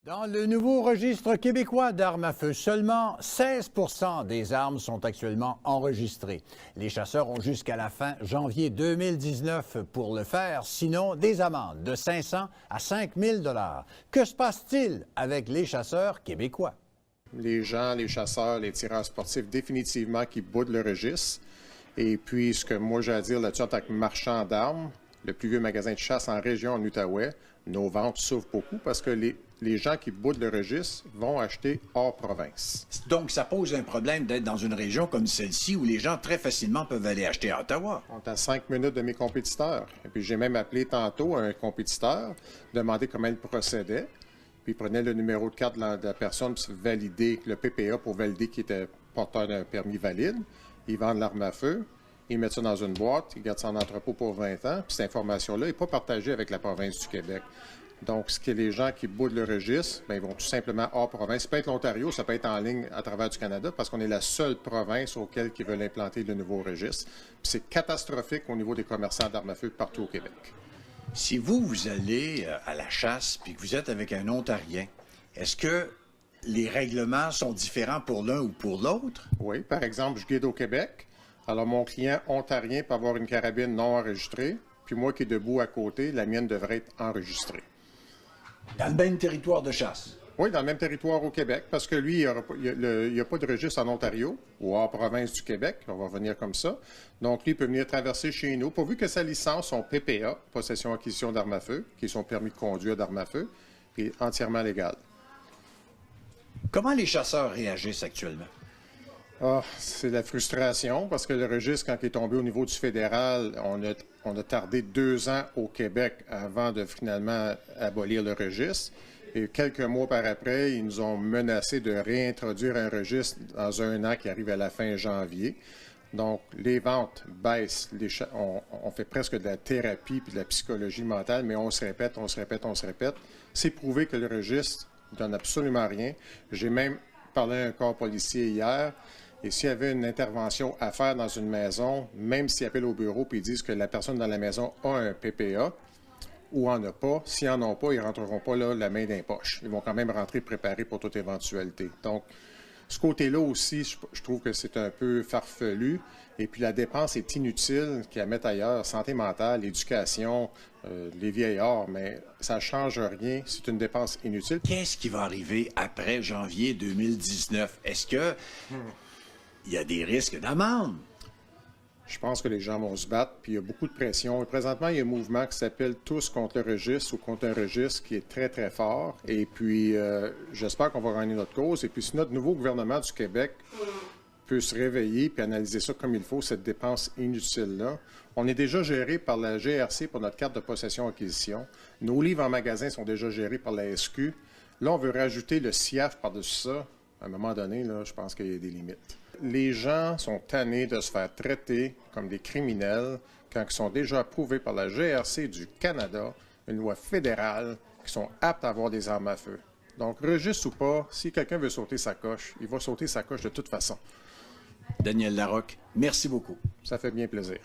Dans le nouveau registre québécois d'armes à feu, seulement 16 des armes sont actuellement enregistrées. Les chasseurs ont jusqu'à la fin janvier 2019 pour le faire, sinon des amendes de 500 à 5 000 $. Que se passe-t-il avec les chasseurs québécois? Les gens, les chasseurs, les tireurs sportifs, définitivement qui boudent le registre. Et puis, ce que moi j'ai à dire là-dessus en tant que marchand d'armes, le plus vieux magasin de chasse en région, en Outaouais, nos ventes s'ouvrent beaucoup parce que les gens qui boudent le registre vont acheter hors province. Donc, ça pose un problème d'être dans une région comme celle-ci où les gens très facilement peuvent aller acheter à Ottawa. On est à 5 minutes de mes compétiteurs. Et puis, j'ai même appelé tantôt un compétiteur, demandé comment il procédait. Puis, il prenait le numéro de carte de la personne pour valider le PPA pour valider qu'il était porteur d'un permis valide. Ils vendent l'arme à feu. Ils mettent ça dans une boîte, ils gardent ça en entrepôt pour 20 ans, puis cette information-là n'est pas partagée avec la province du Québec. Donc, ce qui est les gens qui boudent le registre, bien, ils vont tout simplement hors province. Ça peut être l'Ontario, ça peut être en ligne à travers du Canada, parce qu'on est la seule province auquel ils veulent implanter le nouveau registre. Puis c'est catastrophique au niveau des commerçants d'armes à feu partout au Québec. Si vous allez à la chasse puis que vous êtes avec un Ontarien, est-ce que les règlements sont différents pour l'un ou pour l'autre? Oui, par exemple, je guide au Québec. Alors, mon client ontarien peut avoir une carabine non enregistrée, puis moi qui est debout à côté, la mienne devrait être enregistrée. Dans le même territoire de chasse? Oui, dans le même territoire au Québec, parce que lui, il n'y a pas de registre en Ontario ou hors province du Québec. On va venir comme ça. Donc, lui, il peut venir traverser chez nous, pourvu que sa licence, son PPA, possession-acquisition d'armes à feu, qui est son permis de conduire d'armes à feu, est entièrement légal. Comment les chasseurs réagissent actuellement? Ah, c'est la frustration, parce que le registre, quand il est tombé au niveau du fédéral, on a tardé 2 ans au Québec avant de finalement abolir le registre. Et quelques mois par après, ils nous ont menacé de réintroduire un registre dans 1 an qui arrive à la fin janvier. Donc, les ventes baissent. On fait presque de la thérapie puis de la psychologie mentale, mais on se répète, on se répète, on se répète. C'est prouvé que le registre ne donne absolument rien. J'ai même parlé à un corps policier hier. Et s'il y avait une intervention à faire dans une maison, même s'ils appellent au bureau et ils disent que la personne dans la maison a un PPA ou en a pas, s'ils n'en ont pas, ils ne rentreront pas là la main dans les poches. Ils vont quand même rentrer préparés pour toute éventualité. Donc, ce côté-là aussi, je trouve que c'est un peu farfelu. Et puis, la dépense est inutile qu'à mettre ailleurs. Santé mentale, éducation, les vieillards, mais ça ne change rien. C'est une dépense inutile. Qu'est-ce qui va arriver après janvier 2019? Est-ce que il y a des risques d'amende? Je pense que les gens vont se battre, puis il y a beaucoup de pression. Et présentement, il y a un mouvement qui s'appelle Tous contre le registre ou contre un registre qui est très, très fort. Et puis, j'espère qu'on va gagner notre cause. Et puis, si notre nouveau gouvernement du Québec peut se réveiller puis analyser ça comme il faut, cette dépense inutile-là. On est déjà géré par la GRC pour notre carte de possession-acquisition. Nos livres en magasin sont déjà gérés par la SQ. Là, on veut rajouter le SIAF par-dessus ça. À un moment donné, là, je pense qu'il y a des limites. Les gens sont tannés de se faire traiter comme des criminels quand ils sont déjà approuvés par la GRC du Canada, une loi fédérale, qui sont aptes à avoir des armes à feu. Donc, registre ou pas, si quelqu'un veut sauter sa coche, il va sauter sa coche de toute façon. Daniel Larocque, merci beaucoup. Ça fait bien plaisir.